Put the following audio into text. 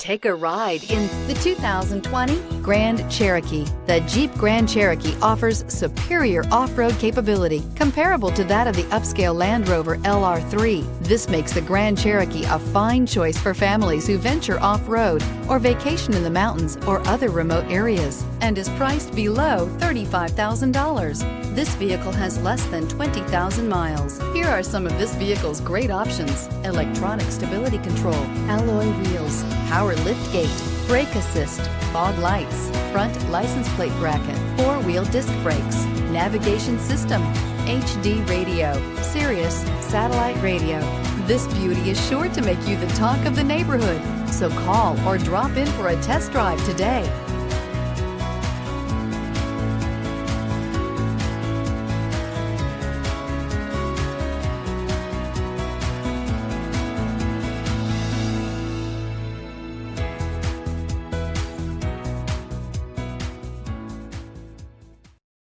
Take a ride in the 2020 Grand Cherokee. The Jeep Grand Cherokee offers superior off-road capability comparable to that of the upscale Land Rover LR3. This makes the Grand Cherokee a fine choice for families who venture off-road or vacation in the mountains or other remote areas, and is priced below $35,000. This vehicle has less than 20,000 miles. Here are some of this vehicle's great options: electronic stability control, alloy wheels, power lift gate, brake assist, fog lights, front license plate bracket, four-wheel disc brakes, navigation system, HD radio, Sirius satellite radio. This beauty is sure to make you the talk of the neighborhood. So call or drop in for a test drive today.